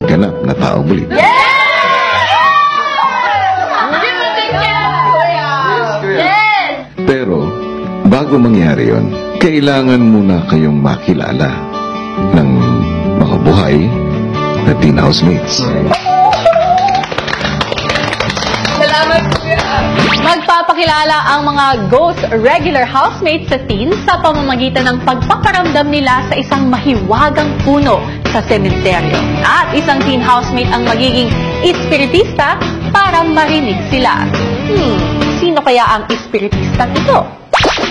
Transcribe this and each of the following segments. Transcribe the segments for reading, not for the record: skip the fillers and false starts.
ganap na tao muli. Pero, bago mangyari yon, kailangan muna kayong makilala ng mga buhay na teen housemates. Magpapakilala ang mga ghost regular housemates sa teens sa pamamagitan ng pagpaparamdam nila sa isang mahiwagang puno sa sementeryo. At isang teen housemate ang magiging espiritista para marinig sila. Sino kaya ang espiritistang ito?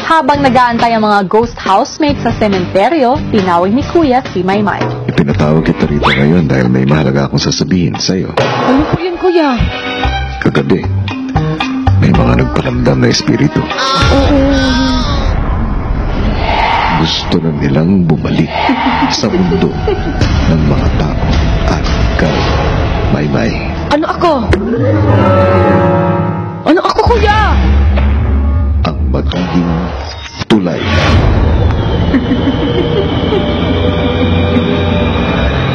Habang nag-aantay ang mga ghost housemates sa sementeryo, tinawag ni Kuya si Maymay. Ipinatawag kita rito ngayon dahil may mahalaga akong sasabihin sa'yo. Ano po yan, Kuya? Kagabi, may mga nagparamdam na espiritu. Gusto na nilang bumalik sa mundo ng mga tao at ikaw, Maymay. Ano ako? Ano ako, Kuya? Ang magiging tulay.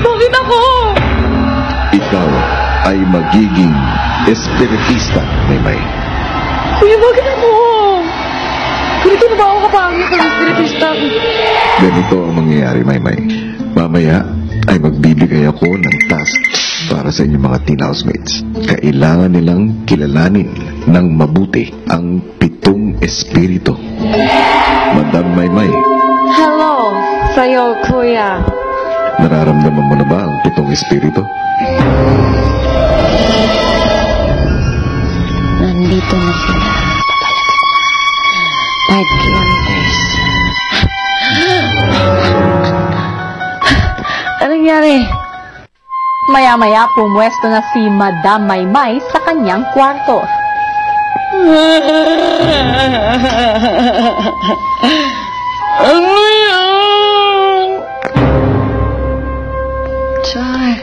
Bakit ako? Ikaw ay magiging espiritista, Maymay. Kuya, bakit ako? Ganito na ba ako kapangit ng espiritista? Ganito ang mangyayari, Maymay. Mamaya ay magbibigay ako ng task para sa inyong mga teen housemates. Kailangan nilang kilalanin ng mabuti ang 7 espiritu. Madam Maymay. Hello, sa'yo, Kuya. Nararamdaman mo na ba ang 7 espiritu? Nandito na sila. 5 kilometers. Anong nangyari? Maya-maya pumwesto na si Madam Maymay sa kanyang kwarto. Ano yan? Char.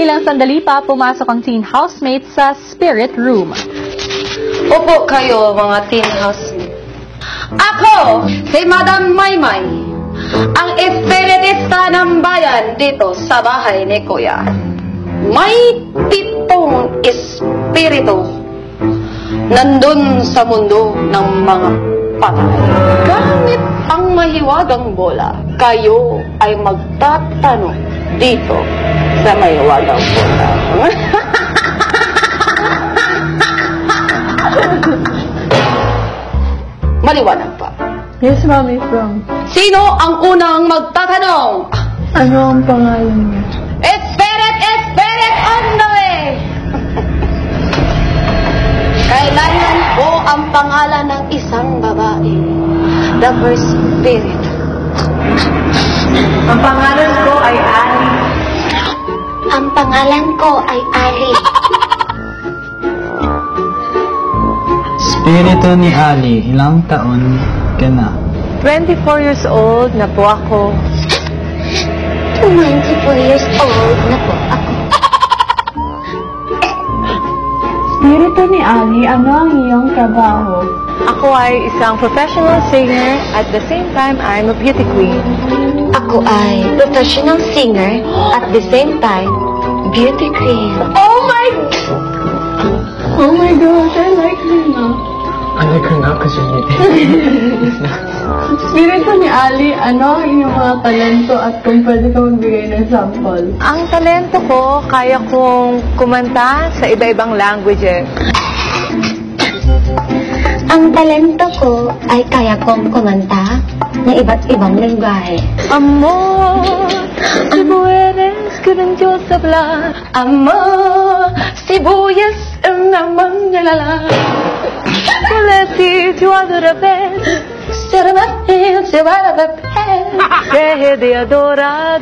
Ilang sandali pa, pumasok ang teen housemate sa spirit room. Opo kayo, mga teen housemate. Ako, si Madam Maymay, ang espiritista ng bayan dito sa bahay ni Kuya. May 7 espiritu nandun sa mundo ng mga patay. Gamit ang mahiwagang bola, kayo ay magtatanong dito sa mahiwagang bola. Maliwanag pa. Yes, Mommy, from. Sino ang unang magtatanong? Ano ang pangalan niya? Spirit on the way! Kailangan ko ang pangalan ng isang babae. The first spirit. Ang pangalan ko ay Ali. Ang pangalan ko ay Ali. Espiritu ni Ali, ilang taon ka na? 24 years old na po ako. 24 years old na po ako. Spirito ni Ali, ano ang iyong trabaho? Ako ay isang professional singer at the same time I'm a beauty queen. Ako ay professional singer at the same time beauty queen. Oh my gosh, I like her now. I like her now because you're Spirito ni Ali, ano ang iyong mga talento at kung pwede ka magbigay ng sample? Ang talento ko, kaya kong kumanta sa iba-ibang languages. Ang talento ko ay kaya kong kumanta ng iba't ibang lengguwahe. Amor, si bueres que ven Dios hablar. Amor, sibuyas naman nalala. Soleti, tu adorables. Deje de adorar.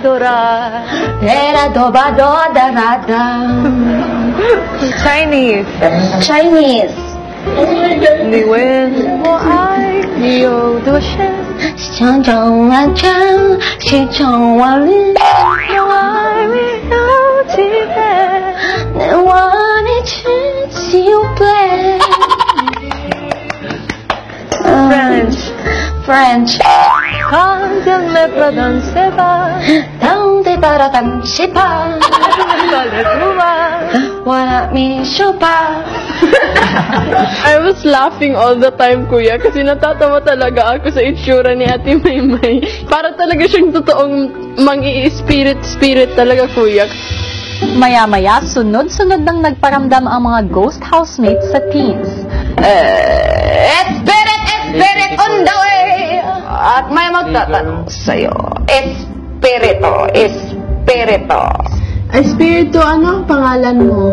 Era dobadorada. Chinese. Chinese. 你问我爱你有多深，想中万丈，心中万里，我爱你有几分？能忘你只有对。French. Quand elle me pardonne, c'est pas. Donde para tan sipa. Wanna me chupa. I was laughing all the time, kuya, kasi natatawa talaga ako sa itsura ni Ate Maymay. Para talaga siyang totoong mang-i-spirit talaga, kuya. Maya-maya, sunod-sunod nang nagparamdam ang mga ghost housemates sa teens. Spirit on the way. At may magtatanong sa'yo. Espirito. Espiritu, ano ang pangalan mo?